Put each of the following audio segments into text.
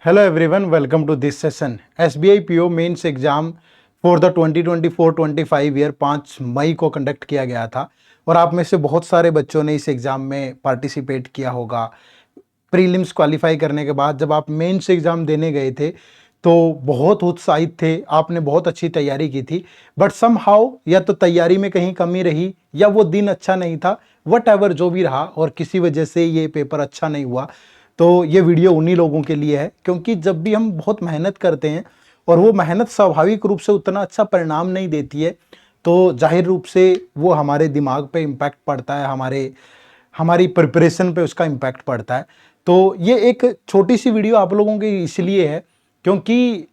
Hello everyone, welcome to this session. SBI PO mains exam for the 2024-25 year 5 मई को conduct किया गया था और आप में से बहुत सारे बच्चों ने इस एग्ज़ाम में पार्टिसिपेट किया होगा। प्रीलिम्स क्वालिफाई करने के बाद जब आप मेंस एग्ज़ाम देने गए थे तो बहुत उत्साहित थे, आपने बहुत अच्छी तैयारी की थी, बट समहाउ या तो तैयारी में कहीं कमी रही या वो दिन अच्छा नहीं था, वट जो भी रहा, और किसी वजह से ये पेपर अच्छा नहीं हुआ। तो ये वीडियो उन्हीं लोगों के लिए है, क्योंकि जब भी हम बहुत मेहनत करते हैं और वो मेहनत स्वाभाविक रूप से उतना अच्छा परिणाम नहीं देती है, तो जाहिर रूप से वो हमारे दिमाग पे इम्पैक्ट पड़ता है, हमारी प्रिपरेशन पे उसका इम्पैक्ट पड़ता है। तो ये एक छोटी सी वीडियो आप लोगों की इसलिए है क्योंकि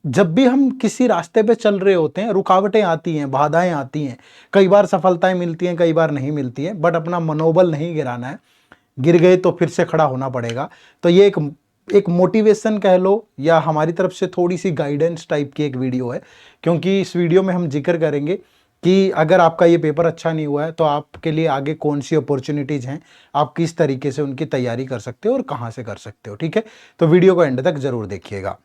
जब भी हम किसी रास्ते पे चल रहे होते हैं, रुकावटें आती हैं, बाधाएं आती हैं, कई बार सफलताएं मिलती हैं, कई बार नहीं मिलती हैं, बट अपना मनोबल नहीं गिराना है। गिर गए तो फिर से खड़ा होना पड़ेगा। तो ये एक मोटिवेशन कह लो या हमारी तरफ से थोड़ी सी गाइडेंस टाइप की एक वीडियो है, क्योंकि इस वीडियो में हम जिक्र करेंगे कि अगर आपका ये पेपर अच्छा नहीं हुआ है तो आपके लिए आगे कौन सी अपॉर्चुनिटीज़ हैं, आप किस तरीके से उनकी तैयारी कर सकते हो और कहाँ से कर सकते हो। ठीक है, तो वीडियो को एंड तक ज़रूर देखिएगा।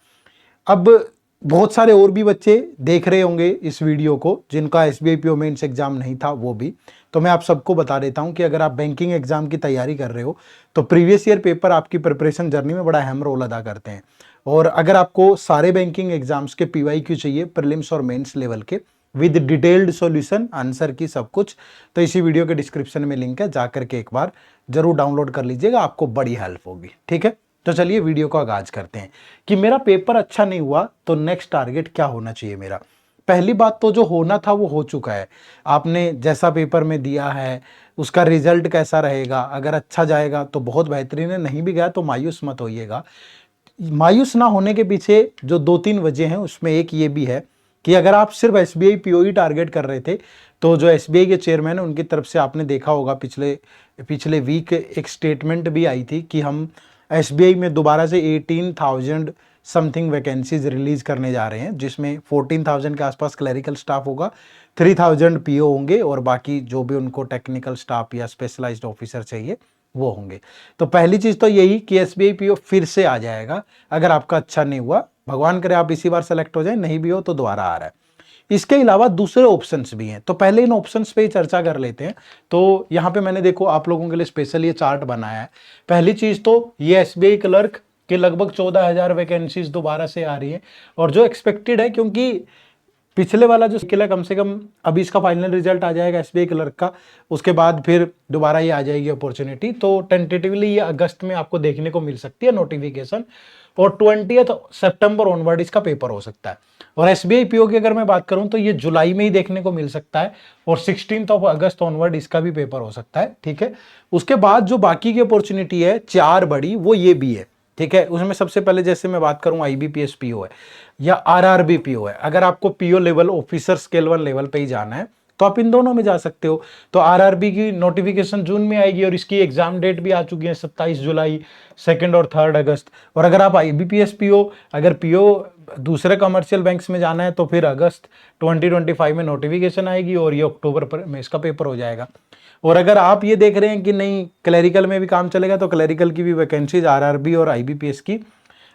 अब बहुत सारे और भी बच्चे देख रहे होंगे इस वीडियो को जिनका SBI PO मेंस एग्जाम नहीं था, वो भी तो मैं आप सबको बता देता हूं कि अगर आप बैंकिंग एग्जाम की तैयारी कर रहे हो तो प्रीवियस ईयर पेपर आपकी प्रिपरेशन जर्नी में बड़ा अहम रोल अदा करते हैं। और अगर आपको सारे बैंकिंग एग्जाम्स के PYQ चाहिए, प्रीलिम्स और मेंस लेवल के, विद डिटेल्ड सॉल्यूशन, आंसर की सब कुछ, तो इसी वीडियो के डिस्क्रिप्शन में लिंक है, जाकर के एक बार जरूर डाउनलोड कर लीजिएगा, आपको बड़ी हेल्प होगी। ठीक है, तो चलिए वीडियो को आगाज करते हैं कि मेरा पेपर अच्छा नहीं हुआ तो नेक्स्ट टारगेट क्या होना चाहिए मेरा। पहली बात तो जो होना था वो हो चुका है। आपने जैसा पेपर में दिया है उसका रिजल्ट कैसा रहेगा, अगर अच्छा जाएगा तो बहुत बेहतरीन है, नहीं भी गया तो मायूस मत होइएगा। मायूस ना होने के पीछे जो 2-3 वजह हैं उसमें एक ये भी है कि अगर आप सिर्फ SBI PO ही टारगेट कर रहे थे तो जो SBI के चेयरमैन है उनकी तरफ से आपने देखा होगा पिछले वीक एक स्टेटमेंट भी आई थी कि हम SBI में दोबारा से 18,000 समथिंग वैकेंसीज रिलीज करने जा रहे हैं, जिसमें 14,000 के आसपास क्लरिकल स्टाफ होगा, 3,000 PO होंगे और बाकी जो भी उनको टेक्निकल स्टाफ या स्पेशलाइज्ड ऑफिसर चाहिए वो होंगे। तो पहली चीज तो यही कि SBI PO फिर से आ जाएगा अगर आपका अच्छा नहीं हुआ। भगवान करे आप इसी बार सेलेक्ट हो जाए, नहीं भी हो तो दोबारा आ रहा है। इसके अलावा दूसरे ऑप्शंस भी हैं, तो पहले इन ऑप्शंस पे ही चर्चा कर लेते हैं। तो यहाँ पे मैंने देखो आप लोगों के लिए स्पेशल ये चार्ट बनाया है। पहली चीज तो ये SBI क्लर्क के लगभग 14,000 वैकेंसीज दोबारा से आ रही है और जो एक्सपेक्टेड है, क्योंकि पिछले वाला जो स्किल है कम से कम अभी इसका फाइनल रिजल्ट आ जाएगा SBI क्लर्क का, उसके बाद फिर दोबारा ये आ जाएगी अपॉर्चुनिटी। तो टेंटेटिवली ये अगस्त में आपको देखने को मिल सकती है नोटिफिकेशन, और 20 सितंबर ऑनवर्ड इसका पेपर हो सकता है। और SBI PO की अगर मैं बात करूं तो ये जुलाई में ही देखने को मिल सकता है और 16 अगस्त ऑनवर्ड इसका भी पेपर हो सकता है। ठीक है, उसके बाद जो बाकी की अपॉर्चुनिटी है 4 बड़ी, वो ये भी है। ठीक है, उसमें सबसे पहले जैसे मैं बात करूं IBPS PO है या RRB PO है। अगर आपको PO level officer scale 1 level पे ही जाना है तो आप इन दोनों में जा सकते हो। तो RRB की नोटिफिकेशन जून में आएगी और इसकी एग्जाम डेट भी आ चुकी है 27 जुलाई, 2 और 3 अगस्त। और अगर आप IBPS PO, अगर PO दूसरे कमर्शियल बैंक्स में जाना है तो फिर अगस्त 2025 में नोटिफिकेशन आएगी और ये अक्टूबर में इसका पेपर हो जाएगा। और अगर आप ये देख रहे हैं कि नहीं क्लरिकल में भी काम चलेगा तो क्लरिकल की भी वैकेंसीज RRB और IBPS की,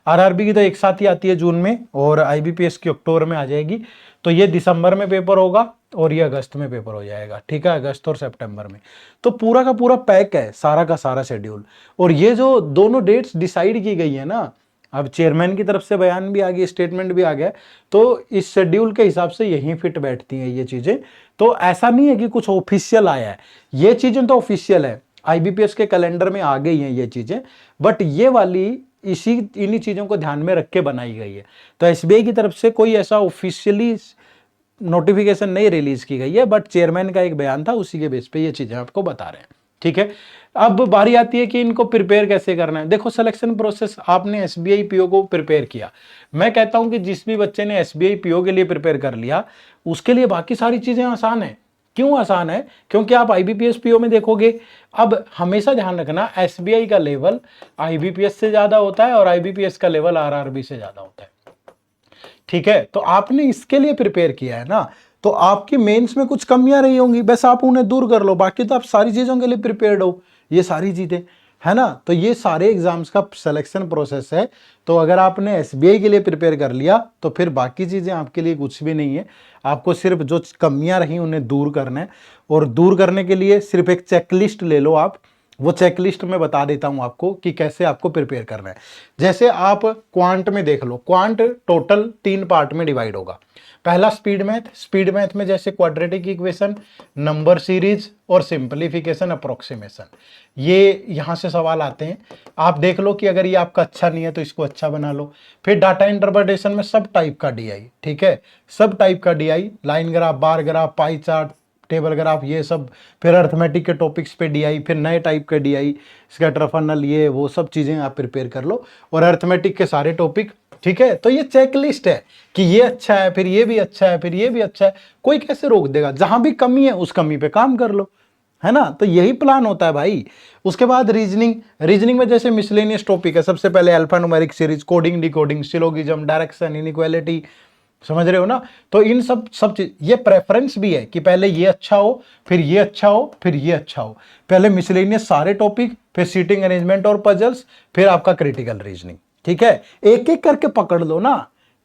RRB की तो एक साथ ही आती है जून में और IBPS की अक्टूबर में आ जाएगी। तो ये दिसंबर में पेपर होगा और ये अगस्त में पेपर हो जाएगा। ठीक है, अगस्त और सितंबर में। तो पूरा का पूरा पैक है, सारा का सारा शेड्यूल। और ये जो दोनों डेट्स डिसाइड की गई है ना, अब चेयरमैन की तरफ से बयान भी आ गया, स्टेटमेंट भी आ गया, तो इस शेड्यूल के हिसाब से यही फिट बैठती हैं ये चीजें। तो ऐसा नहीं है कि कुछ ऑफिशियल आया है, ये चीजें तो ऑफिशियल है, IBPS के कैलेंडर में आ गई हैं ये चीजें, बट ये वाली इन्हीं चीजों को ध्यान में रख के बनाई गई है। तो SBI की तरफ से कोई ऐसा ऑफिशियली नोटिफिकेशन नहीं रिलीज की गई है, बट चेयरमैन का एक बयान था, उसी के बेस पे ये चीजें आपको बता रहे हैं। ठीक है, अब बारी आती है कि इनको प्रिपेयर कैसे करना है। देखो सिलेक्शन प्रोसेस, आपने SBI PO को प्रिपेयर किया, मैं कहता हूं कि जिस भी बच्चे ने SBI PO के लिए प्रिपेयर कर लिया उसके लिए बाकी सारी चीजें आसान है। क्यों आसान है? क्योंकि आप IBPS PO में देखोगे, अब हमेशा ध्यान रखना SBI का लेवल IBPS से ज्यादा होता है और IBPS का लेवल RRB से ज्यादा होता है। ठीक है, तो आपने इसके लिए प्रिपेयर किया है ना, तो आपकी मेंस में कुछ कमियां रही होंगी, बस आप उन्हें दूर कर लो, बाकी तो आप सारी चीजों के लिए प्रिपेयर्ड हो। ये सारी चीजें है ना। तो ये सारे एग्जाम्स का सिलेक्शन प्रोसेस है। तो अगर आपने एसबीआई के लिए प्रिपेयर कर लिया तो फिर बाकी चीज़ें आपके लिए कुछ भी नहीं है। आपको सिर्फ जो कमियां रही उन्हें दूर करना है, और दूर करने के लिए सिर्फ एक चेकलिस्ट ले लो आप। वो चेकलिस्ट मैं बता देता हूं आपको कि कैसे आपको प्रिपेयर करना है। जैसे आप क्वांट में देख लो, क्वांट टोटल 3 पार्ट में डिवाइड होगा। पहला स्पीड मैथ, स्पीड मैथ में जैसे क्वाड्रेटिक इक्वेशन, नंबर सीरीज और सिंपलीफिकेशन अप्रोक्सीमेशन, ये यहां से सवाल आते हैं। आप देख लो कि अगर ये आपका अच्छा नहीं है तो इसको अच्छा बना लो। फिर डाटा इंटरप्रिटेशन में सब टाइप का डीआई, ठीक है, सब टाइप का DI, line graph, bar graph, pie chart, table graph, ये सब। फिर अर्थमेटिक के टॉपिक्स पे डीआई, फिर नए टाइप के डीआई, स्कैटर फनल, ये वो सब चीजें आप प्रिपेयर कर लो, और अर्थमेटिक के सारे टॉपिक, ठीक है। तो ये चेकलिस्ट है कि ये अच्छा है, फिर ये भी अच्छा है, फिर ये भी अच्छा है, कोई कैसे रोक देगा। जहां भी कमी है उस कमी पे काम कर लो, है ना। तो यही प्लान होता है भाई। उसके बाद रीजनिंग, रीजनिंग में जैसे मिसलेनियस टॉपिक है, सबसे पहले alpha numeric series, coding, decoding, syllogism, direction, inequality, समझ रहे हो ना। तो इन सब चीज, ये प्रेफरेंस भी है कि पहले ये अच्छा हो, फिर ये अच्छा हो, फिर ये अच्छा हो। पहले मिसलेनियस सारे टॉपिक, फिर सीटिंग अरेंजमेंट और पजल्स, फिर आपका क्रिटिकल रीजनिंग, ठीक है। एक एक करके पकड़ लो ना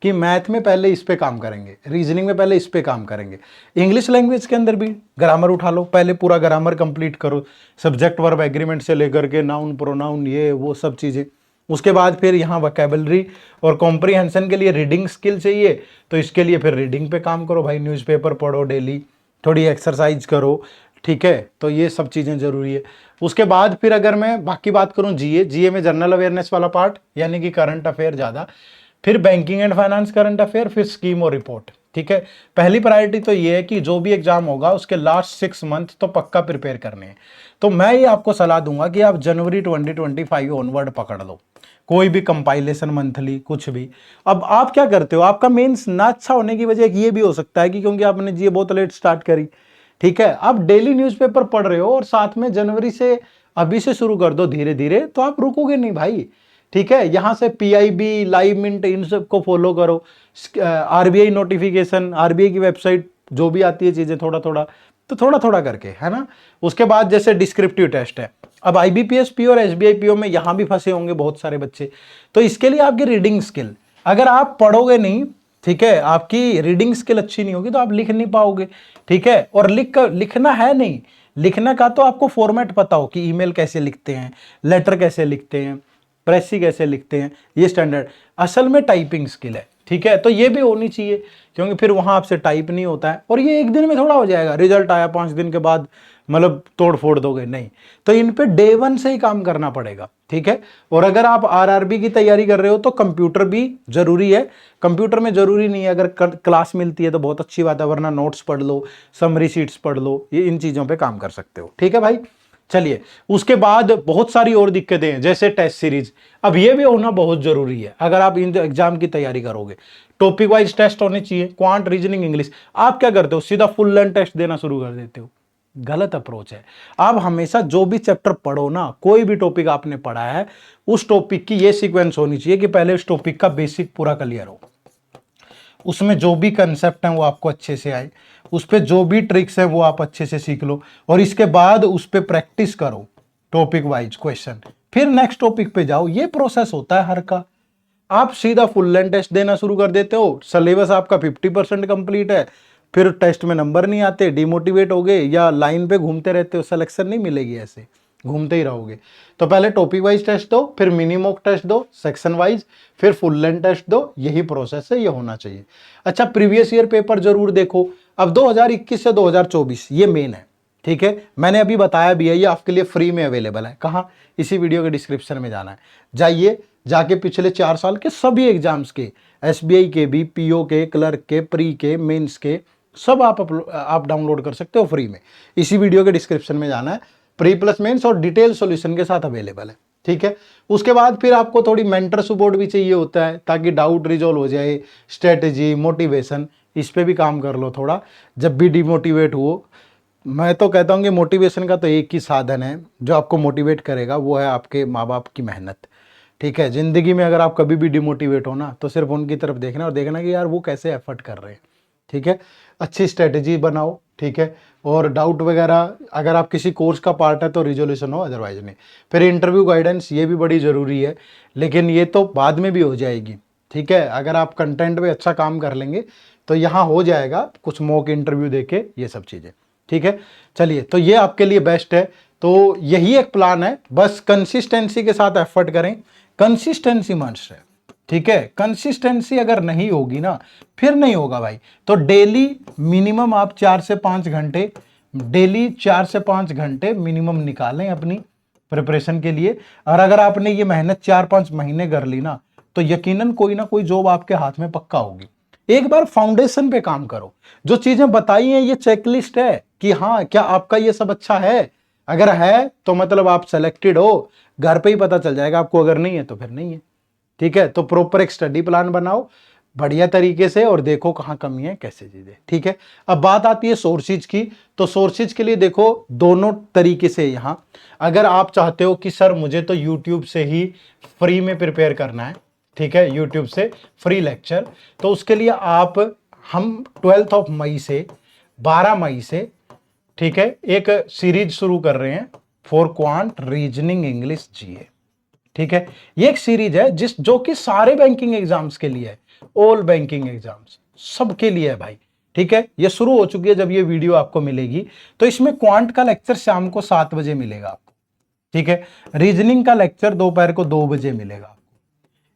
कि मैथ में पहले इस पे काम करेंगे, रीजनिंग में पहले इस पे काम करेंगे, इंग्लिश लैंग्वेज के अंदर भी ग्रामर उठा लो, पहले पूरा ग्रामर कंप्लीट करो, सब्जेक्ट वर्ब एग्रीमेंट से लेकर के नाउन प्रोनाउन, ये वो सब चीजें। उसके बाद फिर यहाँ वोकैबुलरी और कॉम्प्रीहेंशन के लिए रीडिंग स्किल चाहिए, तो इसके लिए फिर रीडिंग पे काम करो भाई, न्यूज़पेपर पढ़ो डेली, थोड़ी एक्सरसाइज करो, ठीक है। तो ये सब चीज़ें जरूरी है। उसके बाद फिर अगर मैं बाकी बात करूं, जीए, जीए में जनरल अवेयरनेस वाला पार्ट, यानी कि करंट अफेयर ज़्यादा, फिर banking and finance current affair, फिर स्कीम और रिपोर्ट, ठीक है। पहली प्रायोरिटी तो ये है कि जो भी एग्जाम होगा उसके लास्ट 6 मंथ तो पक्का प्रिपेयर करने हैं। तो मैं ये आपको सलाह दूंगा कि आप जनवरी 2025 ऑनवर्ड पकड़ लो, कोई भी कंपाइलेशन मंथली, कुछ भी। अब आप क्या करते हो, आपका मेंस ना अच्छा होने की वजह ये भी हो सकता है कि क्योंकि आपने जीए बहुत लेट स्टार्ट करी, ठीक है। आप डेली न्यूज़पेपर पढ़ रहे हो और साथ में जनवरी से अभी से शुरू कर दो धीरे धीरे, तो आप रुकोगे नहीं भाई, ठीक है। यहां से पीआईबी, लाइव मिंट, इन सबको फॉलो करो, आरबीआई नोटिफिकेशन, आरबीआई की वेबसाइट, जो भी आती है चीजें थोड़ा थोड़ा, तो थोड़ा थोड़ा करके, है ना। उसके बाद जैसे डिस्क्रिप्टिव टेस्ट है, अब आईबीपीएस पीओ और एसबीआई पीओ में यहां भी फंसे होंगे बहुत सारे बच्चे, तो इसके लिए आपकी रीडिंग स्किल, अगर आप पढ़ोगे नहीं, ठीक है, आपकी रीडिंग स्किल अच्छी नहीं होगी तो आप लिख नहीं पाओगे, ठीक है। और लिखना है नहीं, लिखने का तो आपको फॉर्मेट पता हो कि ईमेल कैसे लिखते हैं, लेटर कैसे लिखते हैं, प्रेसी कैसे लिखते हैं, ये स्टैंडर्ड, असल में टाइपिंग स्किल है, ठीक है। तो ये भी होनी चाहिए, क्योंकि फिर वहां आपसे टाइप नहीं होता है, और ये एक दिन में थोड़ा हो जाएगा, रिजल्ट आया 5 दिन के बाद मतलब तोड़ फोड़ दोगे, नहीं। तो इन पे डे 1 से ही काम करना पड़ेगा, ठीक है। और अगर आप आरआरबी की तैयारी कर रहे हो तो कंप्यूटर भी जरूरी है। कंप्यूटर में जरूरी नहीं है, अगर क्लास मिलती है तो बहुत अच्छी बात है, वरना नोट्स पढ़ लो, समरी शीट्स पढ़ लो, ये इन चीजों पे काम कर सकते हो, ठीक है भाई। चलिए, उसके बाद बहुत सारी और दिक्कतें हैं, जैसे टेस्ट सीरीज, अब ये भी होना बहुत जरूरी है अगर आप इन एग्जाम की तैयारी करोगे। टॉपिक वाइज टेस्ट होने चाहिए, क्वांट, रीजनिंग, इंग्लिश। आप क्या करते हो, सीधा फुल लेंथ टेस्ट देना शुरू कर देते हो, गलत अप्रोच है। आप हमेशा जो भी चैप्टर पढ़ो ना, कोई भी टॉपिक आपने पढ़ा है, उस टॉपिक की ये सीक्वेंस होनी चाहिए कि पहले उस टॉपिक का बेसिक पूरा क्लियर हो, उसमें जो भी कंसेप्ट हैं वो आपको अच्छे से आए, उस पर जो भी ट्रिक्स हैं वो आप अच्छे से सीख लो, और इसके बाद उस पर प्रैक्टिस करो टॉपिक वाइज क्वेश्चन, फिर नेक्स्ट टॉपिक पे जाओ। ये प्रोसेस होता है हर का। आप सीधा फुल लेंथ टेस्ट देना शुरू कर देते हो, सिलेबस आपका 50% कंप्लीट है, फिर टेस्ट में नंबर नहीं आते, डिमोटिवेट हो गए, या लाइन पे घूमते रहते हो, सिलेक्शन नहीं मिलेगी, ऐसे घूमते ही रहोगे। तो पहले टॉपिक वाइज टेस्ट दो, फिर मिनी मॉक टेस्ट दो सेक्शन वाइज, फिर फुल लेंथ टेस्ट दो, यही प्रोसेस है, ये होना चाहिए। अच्छा, प्रीवियस ईयर पेपर जरूर देखो। अब 2021 से 2024 ये मेन है, ठीक है। मैंने अभी बताया भी है, ये आपके लिए फ्री में अवेलेबल है, कहाँ, इसी वीडियो के डिस्क्रिप्शन में जाना है, जाइए, जाके पिछले 4 साल के सभी एग्जाम्स के, एसबीआई के भी, पीओ के, क्लर्क के, प्री के, मेंस के, सब आप डाउनलोड कर सकते हो फ्री में। इसी वीडियो के डिस्क्रिप्शन में जाना है, प्री प्लस मेंस और डिटेल सॉल्यूशन के साथ अवेलेबल है, ठीक है। उसके बाद फिर आपको थोड़ी मेंटर सपोर्ट भी चाहिए होता है, ताकि डाउट रिजॉल्व हो जाए, स्ट्रेटेजी, मोटिवेशन, इस पे भी काम कर लो थोड़ा, जब भी डिमोटिवेट हो। मैं तो कहता हूँ कि मोटिवेशन का तो एक ही साधन है जो आपको मोटिवेट करेगा, वो है आपके माँ बाप की मेहनत, ठीक है। जिंदगी में अगर आप कभी भी डिमोटिवेट हो ना, तो सिर्फ उनकी तरफ देखना और देखना कि यार वो कैसे एफर्ट कर रहे हैं, ठीक है, अच्छी स्ट्रेटेजी बनाओ, ठीक है, और डाउट वगैरह अगर आप किसी कोर्स का पार्ट है तो रिजोल्यूशन हो, अदरवाइज नहीं। फिर इंटरव्यू गाइडेंस ये भी बड़ी ज़रूरी है, लेकिन ये तो बाद में भी हो जाएगी, ठीक है। अगर आप कंटेंट पे अच्छा काम कर लेंगे तो यहाँ हो जाएगा, कुछ मॉक इंटरव्यू देके ये सब चीज़ें, ठीक है। चलिए, तो ये आपके लिए बेस्ट है। तो यही एक प्लान है, बस कंसिस्टेंसी के साथ एफर्ट करें, कंसिस्टेंसी मस्ट है, ठीक है। कंसिस्टेंसी अगर नहीं होगी ना, फिर नहीं होगा भाई। तो डेली मिनिमम आप 4 से 5 घंटे, डेली 4 से 5 घंटे मिनिमम निकालें अपनी प्रिपरेशन के लिए। और अगर आपने ये मेहनत 4-5 महीने कर ली ना, तो यकीनन कोई ना कोई जॉब आपके हाथ में पक्का होगी। एक बार फाउंडेशन पे काम करो, जो चीजें बताई हैं ये चेकलिस्ट है कि हाँ क्या आपका ये सब अच्छा है, अगर है तो मतलब आप सेलेक्टेड हो, घर पे ही पता चल जाएगा आपको, अगर नहीं है तो फिर नहीं है, ठीक है। तो प्रॉपर एक स्टडी प्लान बनाओ बढ़िया तरीके से और देखो कहाँ कमी है, कैसे चीजें, ठीक है। अब बात आती है सोर्सेज की, तो सोर्सेज के लिए देखो दोनों तरीके से यहाँ, अगर आप चाहते हो कि सर मुझे तो यूट्यूब से ही फ्री में प्रिपेयर करना है, ठीक है, यूट्यूब से फ्री लेक्चर, तो उसके लिए आप, हम 12 मई से 12 मई से, ठीक है, एक सीरीज शुरू कर रहे हैं फॉर क्वांट रीजनिंग इंग्लिश जीए, ठीक है। ये एक सीरीज है जो कि सारे बैंकिंग एग्जाम्स के लिए है, ऑल बैंकिंग एग्जाम्स सबके लिए है भाई, ठीक है। ये शुरू हो चुकी है, जब ये वीडियो आपको मिलेगी तो इसमें क्वांट का लेक्चर शाम को 7 बजे मिलेगा आपको, ठीक है। रीजनिंग का लेक्चर दोपहर को 2 बजे मिलेगा आपको,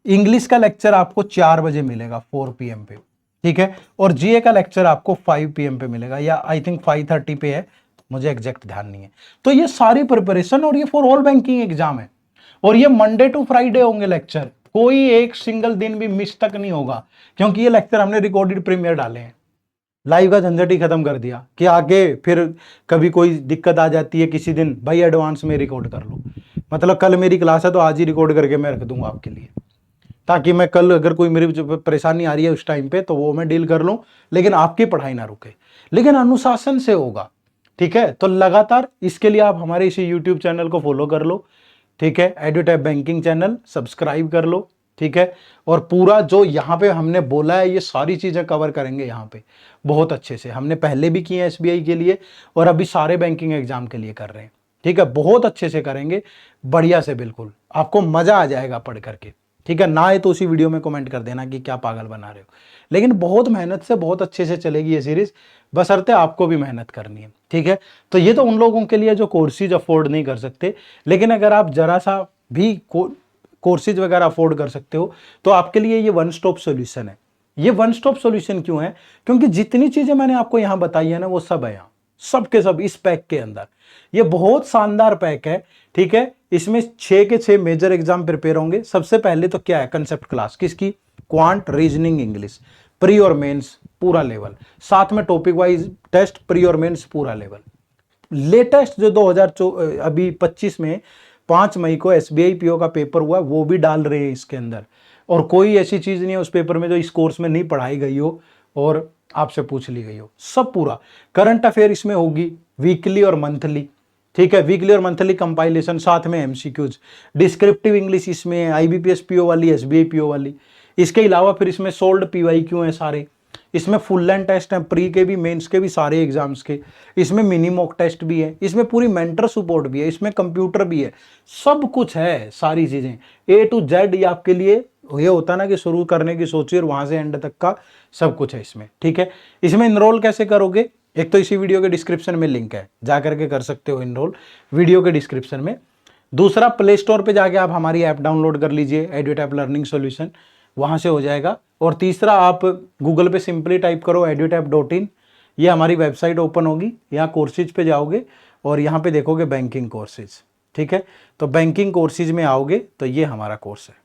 इंग्लिश का लेक्चर आपको 4 बजे मिलेगा 4 PM पे, ठीक है। और जीए का लेक्चर आपको 5 PM पे मिलेगा, या आई थिंक 5:30 पे है, मुझे एग्जैक्ट ध्यान नहीं है। तो ये सारी प्रिपरेशन, और ये फॉर ऑल बैंकिंग एग्जाम है, और ये मंडे टू फ्राइडे होंगे लेक्चर, कोई एक सिंगल दिन भी मिस तक नहीं होगा, क्योंकि ये लेक्चर हमने रिकॉर्डेड प्रीमियर डाले हैं। लाइव का झंझट ही खत्म कर दिया कि आगे फिर कभी कोई दिक्कत आ जाती है किसी दिन, भाई एडवांस में रिकॉर्ड कर लो, मतलब कल मेरी क्लास है तो आज ही रिकॉर्ड करके मैं रख दूंगा आपके लिए, ताकि मैं कल अगर कोई मेरी परेशानी आ रही है उस टाइम पे तो वो मैं डील कर लूं, लेकिन आपकी पढ़ाई ना रुके, लेकिन अनुशासन से होगा, ठीक है। तो लगातार इसके लिए आप हमारे इसी यूट्यूब चैनल को फॉलो कर लो, ठीक है, एडुटैप बैंकिंग चैनल सब्सक्राइब कर लो, ठीक है। और पूरा जो यहाँ पे हमने बोला है ये सारी चीजें कवर करेंगे यहाँ पे बहुत अच्छे से, हमने पहले भी किए हैं SBI के लिए और अभी सारे बैंकिंग एग्जाम के लिए कर रहे हैं, ठीक है। बहुत अच्छे से करेंगे, बढ़िया से, बिल्कुल आपको मजा आ जाएगा पढ़ करके, ठीक है। ना आए तो उसी वीडियो में कमेंट कर देना कि क्या पागल बना रहे हो, लेकिन बहुत मेहनत से बहुत अच्छे से चलेगी ये सीरीज, बशर्ते आपको भी मेहनत करनी है, ठीक है। तो ये तो उन लोगों के लिए जो कोर्सेज अफोर्ड नहीं कर सकते, लेकिन अगर आप जरा सा भी कोर्सेज वगैरह अफोर्ड कर सकते हो तो आपके लिए ये वन स्टॉप सॉल्यूशन है। ये वन स्टॉप सॉल्यूशन क्यों है? क्योंकि जितनी चीजें मैंने आपको यहां बताई है ना, वो सब है यहाँ, सब के सब इस पैक के अंदर। ये बहुत शानदार पैक है, ठीक है। इसमें 6 के 6 मेजर एग्जाम प्रिपेयर होंगे। सबसे पहले तो क्या है, कंसेप्ट क्लास किसकी, क्वांट रीजनिंग इंग्लिश, प्री और मेंस पूरा लेवल, साथ में टॉपिक वाइज टेस्ट, प्री और मेंस पूरा लेवल। लेटेस्ट जो 2025 में 5 मई को SBI PO का पेपर हुआ, वो भी डाल रहे हैं इसके अंदर, और कोई ऐसी चीज नहीं है उस पेपर में जो इस कोर्स में नहीं पढ़ाई गई हो और आपसे पूछ ली गई हो, सब पूरा। करंट अफेयर इसमें होगी वीकली और मंथली, ठीक है, वीकली और मंथली कंपाइलेशन, साथ में MCQs, डिस्क्रिप्टिव इंग्लिश इसमें है, IBPS PO वाली, SBI PO वाली। इसके अलावा फिर इसमें सोल्ड PYQ है सारे, इसमें फुल लेंथ टेस्ट है, प्री के भी मेंस के भी सारे एग्जाम्स के, इसमें मिनी मॉक टेस्ट भी है, इसमें पूरी मेंटर सपोर्ट भी है, इसमें कंप्यूटर भी है, सब कुछ है, सारी चीजें A to Z। ये आपके लिए ये होता ना कि शुरू करने की सोचिए और वहां से एंड तक का सब कुछ है इसमें, ठीक है। इसमें इनरोल कैसे करोगे, एक तो इसी वीडियो के डिस्क्रिप्शन में लिंक है, जा करके कर सकते हो इनरोल वीडियो के डिस्क्रिप्शन में। दूसरा, प्ले स्टोर पे जाके आप हमारी ऐप डाउनलोड कर लीजिए, एडुटैप लर्निंग सॉल्यूशन, वहां से हो जाएगा। और तीसरा, आप गूगल पे सिंपली टाइप करो edutap.in, ये हमारी वेबसाइट ओपन होगी, यहाँ कोर्सेज पे जाओगे और यहाँ पे देखोगे बैंकिंग कोर्सेज, ठीक है। तो बैंकिंग कोर्सेज में आओगे तो ये हमारा कोर्स है,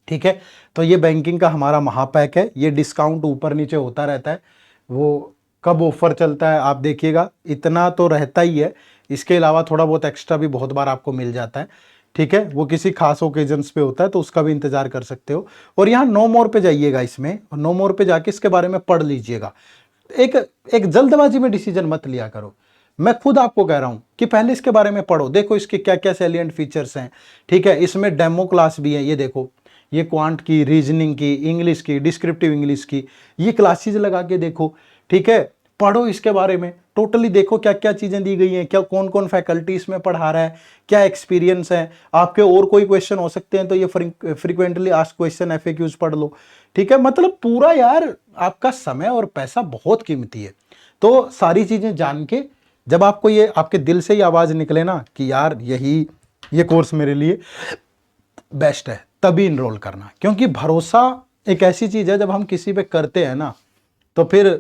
ठीक है। तो ये बैंकिंग का हमारा महापैक है, ये डिस्काउंट ऊपर नीचे होता रहता है, वो कब ऑफर चलता है आप देखिएगा, इतना तो रहता ही है, इसके अलावा थोड़ा बहुत एक्स्ट्रा भी बहुत बार आपको मिल जाता है, ठीक है। वो किसी खास ओकेजन्स पे होता है तो उसका भी इंतजार कर सकते हो। और यहाँ नो मोर पे जाइएगा इसमें, और नो मोर पे जाके इसके बारे में पढ़ लीजिएगा। एक जल्दबाजी में डिसीजन मत लिया करो, मैं खुद आपको कह रहा हूं कि पहले इसके बारे में पढ़ो, देखो इसके क्या क्या सैलिएंट फीचर्स हैं, ठीक है। इसमें डेमो क्लास भी है, ये देखो, ये क्वांट की, रीजनिंग की, इंग्लिश की, डिस्क्रिप्टिव इंग्लिश की, ये क्लासेज लगा के देखो, ठीक है। पढ़ो इसके बारे में, टोटली देखो क्या क्या चीजें दी गई हैं, क्या कौन कौन फैकल्टी इसमें पढ़ा रहा है, क्या एक्सपीरियंस है आपके, और कोई क्वेश्चन हो सकते हैं तो ये फ्रीक्वेंटली आस्क्ड क्वेश्चन एफएक्यूज पढ़ लो, ठीक है। मतलब पूरा यार आपका समय और पैसा बहुत कीमती है। तो सारी चीजें जान के जब आपको ये आपके दिल से ही आवाज निकले ना कि यार ये कोर्स मेरे लिए बेस्ट है, तभी इनरोल करना। क्योंकि भरोसा एक ऐसी चीज है, जब हम किसी पे करते हैं ना तो फिर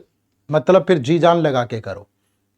मतलब फिर जी जान लगा के करो,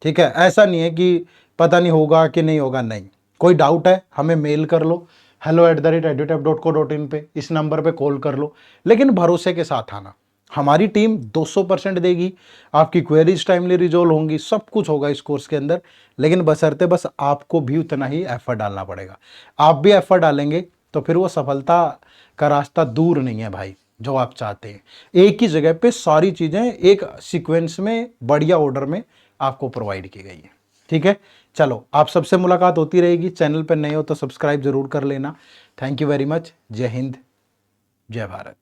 ठीक है। ऐसा नहीं है कि पता नहीं होगा कि नहीं होगा, नहीं। कोई डाउट है हमें मेल कर लो hello@edutap.co.in पे, इस नंबर पे कॉल कर लो, लेकिन भरोसे के साथ आना। हमारी टीम 200% देगी, आपकी क्वेरीज टाइमली रिजोल्व होंगी, सब कुछ होगा इस कोर्स के अंदर, लेकिन बशर्ते बस आपको भी उतना ही एफर्ट डालना पड़ेगा। आप भी एफर्ट डालेंगे तो फिर वो सफलता का रास्ता दूर नहीं है भाई, जो आप चाहते हैं। एक ही जगह पे सारी चीजें एक सीक्वेंस में बढ़िया ऑर्डर में आपको प्रोवाइड की गई है, ठीक है। चलो, आप सबसे मुलाकात होती रहेगी। चैनल पर नए हो तो सब्सक्राइब जरूर कर लेना। Thank you very much. जय हिंद, जय भारत।